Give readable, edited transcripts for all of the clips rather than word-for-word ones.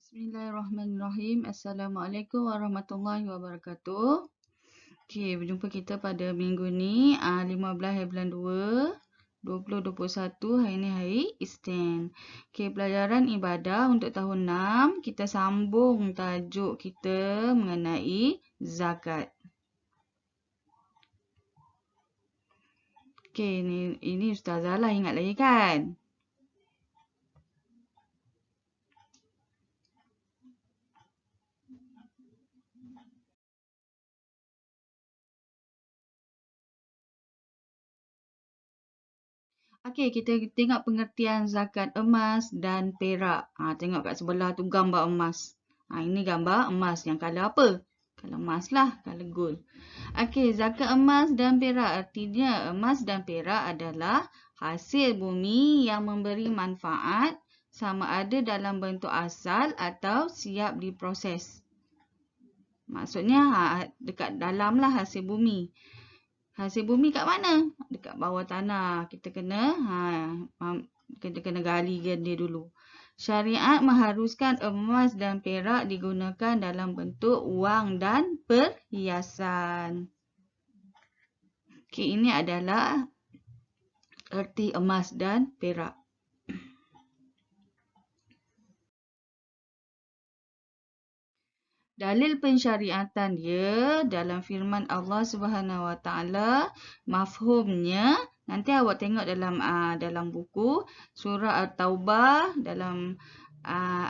Bismillahirrahmanirrahim. Assalamualaikum warahmatullahi wabarakatuh. Okey, berjumpa kita pada minggu ni 15 hari bulan 2 2021. Hari ni hari Isnin. Okey, pelajaran ibadah untuk tahun 6 kita sambung tajuk kita mengenai zakat. Okey, ini Ustazah lah ingat lagi kan? Okey, kita tengok pengertian zakat emas dan perak. Tengok kat sebelah tu gambar emas. Ini gambar emas yang color apa? Color emas lah, color gold. Okey, zakat emas dan perak artinya emas dan perak adalah hasil bumi yang memberi manfaat sama ada dalam bentuk asal atau siap diproses. Maksudnya dekat dalam lah hasil bumi. Hasil bumi kat mana? Dekat bawah tanah. Kita kena gali dia dulu. Syariat mengharuskan emas dan perak digunakan dalam bentuk wang dan perhiasan. Okey, ini adalah erti emas dan perak. Dalil pensyariatan dia dalam firman Allah Subhanahu Wa Taala, mafhumnya nanti awak tengok dalam buku surah At-Taubah dalam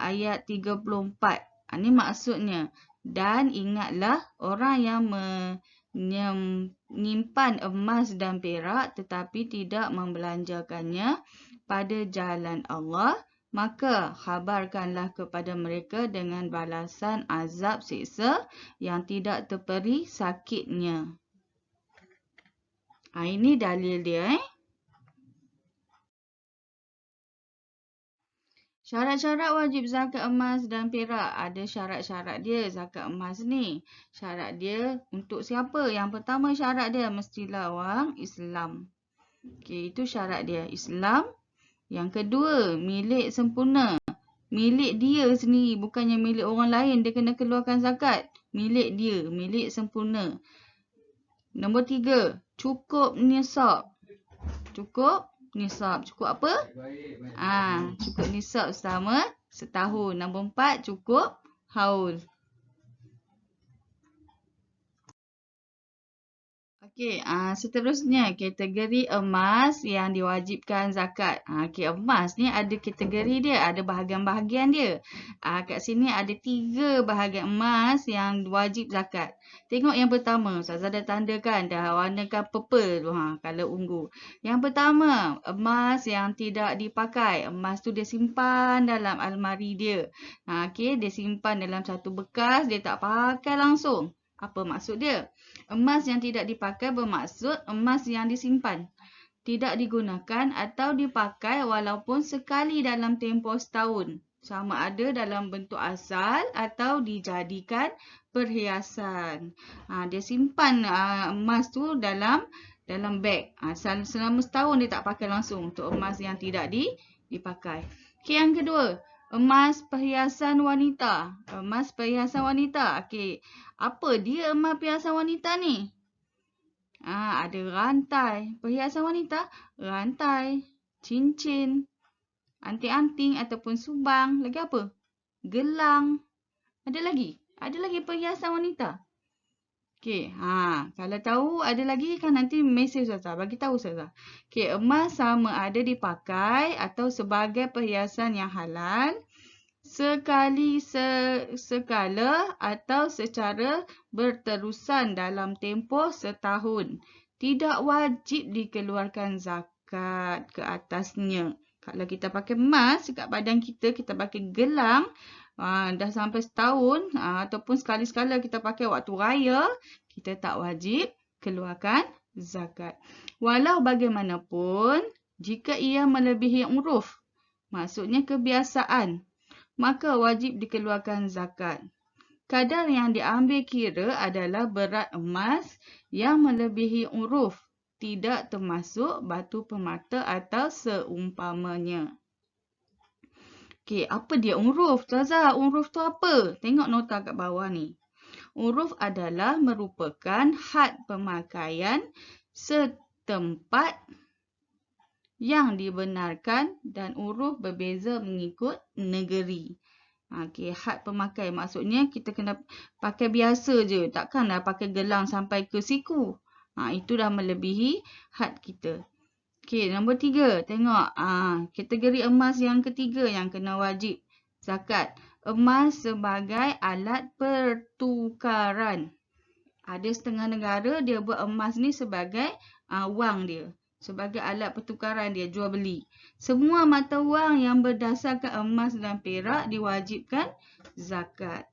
ayat 34. Ini maksudnya, dan ingatlah orang yang menyimpan emas dan perak tetapi tidak membelanjakannya pada jalan Allah, maka khabarkanlah kepada mereka dengan balasan azab siksa yang tidak terperi sakitnya. Ini dalil dia. Syarat-syarat wajib zakat emas dan perak. Ada syarat-syarat dia zakat emas ni. Syarat dia untuk siapa? Yang pertama syarat dia mestilah orang Islam. Okey, itu syarat dia. Islam. Yang kedua, milik sempurna. Milik dia sendiri, bukannya milik orang lain. Dia kena keluarkan zakat. Milik dia, milik sempurna. Nombor 3, cukup nisab. Cukup nisab. Cukup apa? Cukup nisab selama setahun. Nombor 4, cukup haul. Okey, seterusnya kategori emas yang diwajibkan zakat. Okey, emas ni ada kategori dia, ada bahagian-bahagian dia. Kat sini ada 3 bahagian emas yang wajib zakat. Tengok yang pertama, Ustazah dah tandakan, dah warnakan purple tu, color ungu. Yang pertama, emas yang tidak dipakai. Emas tu dia simpan dalam almari dia. Okey, dia simpan dalam satu bekas, dia tak pakai langsung. Apa maksud dia? Emas yang tidak dipakai bermaksud emas yang disimpan, tidak digunakan atau dipakai walaupun sekali dalam tempoh setahun. Sama ada dalam bentuk asal atau dijadikan perhiasan. Dia simpan emas tu dalam beg. Selama setahun dia tak pakai langsung untuk emas yang tidak dipakai. Okey, yang kedua. Emas perhiasan wanita. Emas perhiasan wanita. Okey, apa dia emas perhiasan wanita ni? Ada rantai. Perhiasan wanita, rantai, cincin, anting-anting ataupun subang. Lagi apa? Gelang. Ada lagi? Ada lagi perhiasan wanita. Okey, kalau tahu ada lagi kan nanti mesej Ustazah, bagi tahu Ustazah. Okey, emas sama ada dipakai atau sebagai perhiasan yang halal sekala atau secara berterusan dalam tempoh setahun. Tidak wajib dikeluarkan zakat ke atasnya. Kalau kita pakai emas dekat badan kita, kita pakai gelang, dah sampai setahun ataupun sekali-sekala kita pakai waktu raya, kita tak wajib keluarkan zakat. Walau bagaimanapun, jika ia melebihi uruf, maksudnya kebiasaan, maka wajib dikeluarkan zakat. Kadar yang diambil kira adalah berat emas yang melebihi uruf, tidak termasuk batu permata atau seumpamanya. Okey, apa dia uruf? Ustazah, uruf tu apa? Tengok nota kat bawah ni. Uruf adalah merupakan had pemakaian setempat yang dibenarkan dan uruf berbeza mengikut negeri. Okey, had pemakai maksudnya kita kena pakai biasa je. Takkanlah pakai gelang sampai ke siku. Itu dah melebihi had kita. Okey, nombor 3. Tengok kategori emas yang ketiga yang kena wajib zakat. Emas sebagai alat pertukaran. Ada setengah negara dia buat emas ni sebagai wang dia. Sebagai alat pertukaran dia jual beli. Semua mata wang yang berdasarkan emas dan perak diwajibkan zakat.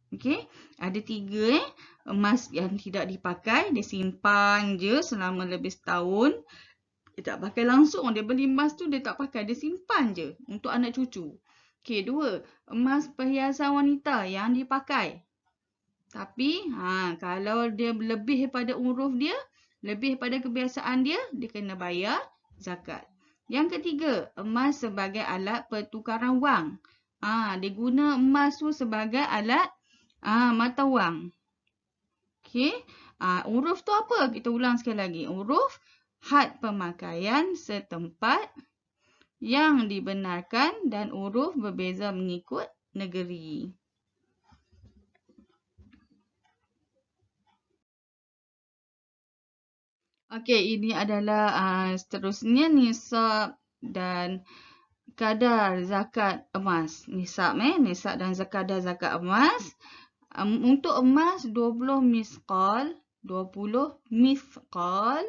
Okey, ada 3 emas yang tidak dipakai, dia simpan je selama lebih setahun. Dia tak pakai langsung, dia beli emas tu dia tak pakai, dia simpan je untuk anak cucu. Okey, 2, emas perhiasan wanita yang dipakai. Tapi kalau dia lebih daripada uruf dia, lebih pada kebiasaan dia, dia kena bayar zakat. Yang ketiga, emas sebagai alat pertukaran wang. Dia guna emas tu sebagai alat mata wang. Okey. Uruf tu apa? Kita ulang sekali lagi. Uruf, had pemakaian setempat yang dibenarkan dan uruf berbeza mengikut negeri. Okey, ini adalah seterusnya nisab dan kadar zakat emas. Nisab dan kadar zakat emas. Untuk emas 20 misqal, 20 mithqal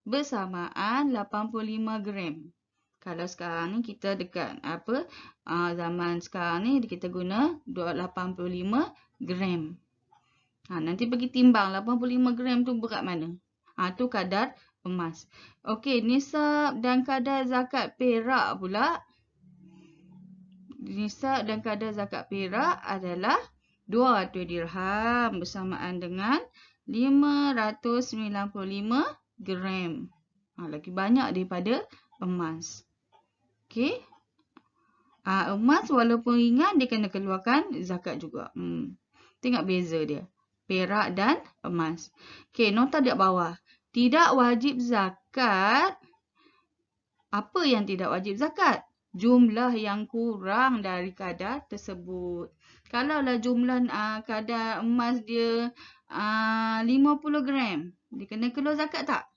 bersamaan 85 gram. Kalau sekarang ni kita dekat zaman sekarang ni kita guna 85 gram. Nanti pergi timbang 85 gram tu berat mana? Tu kadar emas. Okey, nisab dan kadar zakat perak pula. Nisab dan kadar zakat perak adalah 200 dirham bersamaan dengan 595 gram. Lagi banyak daripada emas. Okey. Emas walaupun ringan dia kena keluarkan zakat juga. Tengok beza dia. Perak dan emas. Okey, nota di bawah. Tidak wajib zakat. Apa yang tidak wajib zakat? Jumlah yang kurang dari kadar tersebut. Kalaulah jumlah kadar emas dia 50 gram, dia kena keluar zakat tak?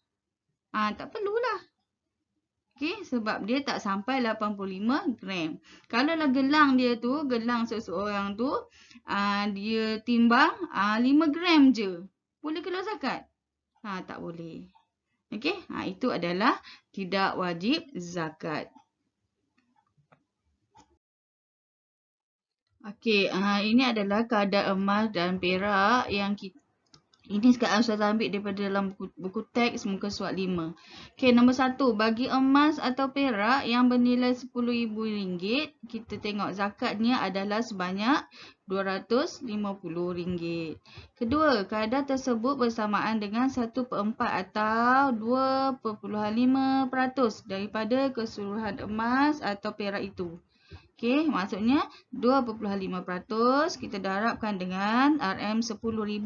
Tak perlulah. Okey, sebab dia tak sampai 85 gram. Kalaulah gelang dia tu, gelang seseorang tu, dia timbang 5 gram je. Boleh keluar zakat? Tak boleh. Okey, itu adalah tidak wajib zakat. Okey, ini adalah kadar emas dan perak yang ini sekarang saya ambil daripada dalam buku teks muka surat 5. Okey, nombor 1. Bagi emas atau perak yang bernilai RM10,000, kita tengok zakatnya adalah sebanyak RM250. Kedua, kadar tersebut bersamaan dengan 1/4 atau 2.5% daripada keseluruhan emas atau perak itu. Okey, maksudnya 2.5% kita darabkan dengan RM10,000.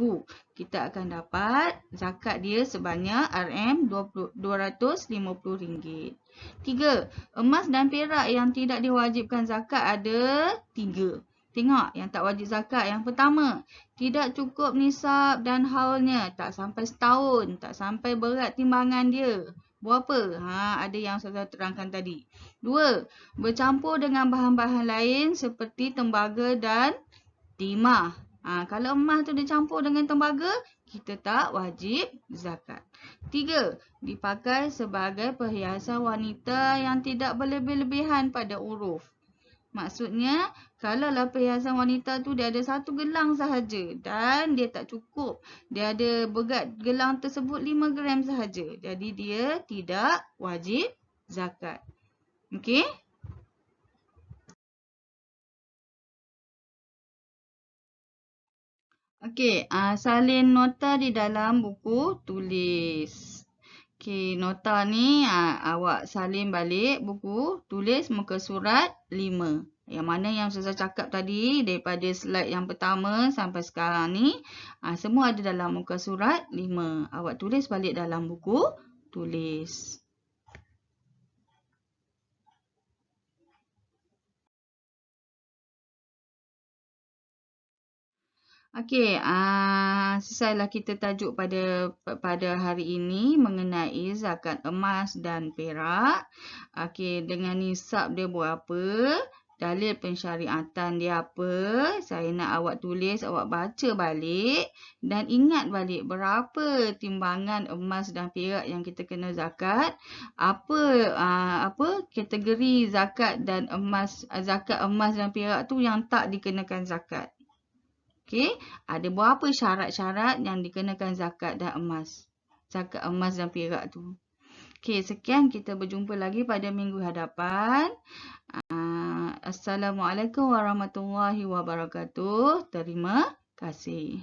Kita akan dapat zakat dia sebanyak RM250. 3. Emas dan perak yang tidak diwajibkan zakat ada 3. Tengok yang tak wajib zakat. Yang pertama, tidak cukup nisab dan haulnya. Tak sampai setahun. Tak sampai berat timbangan dia. Berapa? Ada yang saya terangkan tadi. 2. Bercampur dengan bahan-bahan lain seperti tembaga dan timah. Kalau emas tu dicampur dengan tembaga, kita tak wajib zakat. 3. Dipakai sebagai perhiasan wanita yang tidak berlebih-lebihan pada uruf. Maksudnya, kalaulah perhiasan wanita tu dia ada satu gelang sahaja dan dia tak cukup. Dia ada berat gelang tersebut 5 gram sahaja. Jadi dia tidak wajib zakat. Okey? Okey, salin nota di dalam buku tulis. Okey, nota ni awak salin balik buku tulis muka surat 5. Yang mana yang Ustazah cakap tadi daripada slide yang pertama sampai sekarang ni, semua ada dalam muka surat 5. Awak tulis balik dalam buku tulis. Okey, selesailah kita tajuk pada hari ini mengenai zakat emas dan perak. Okey, dengan nisab dia berapa, dalil pensyariatan dia apa, saya nak awak tulis, awak baca balik dan ingat balik berapa timbangan emas dan perak yang kita kena zakat, apa kategori zakat emas dan perak tu yang tak dikenakan zakat. Okey, ada berapa syarat-syarat yang dikenakan zakat dan emas. Zakat emas dan perak tu. Okey, sekian, kita berjumpa lagi pada minggu hadapan. Assalamualaikum warahmatullahi wabarakatuh. Terima kasih.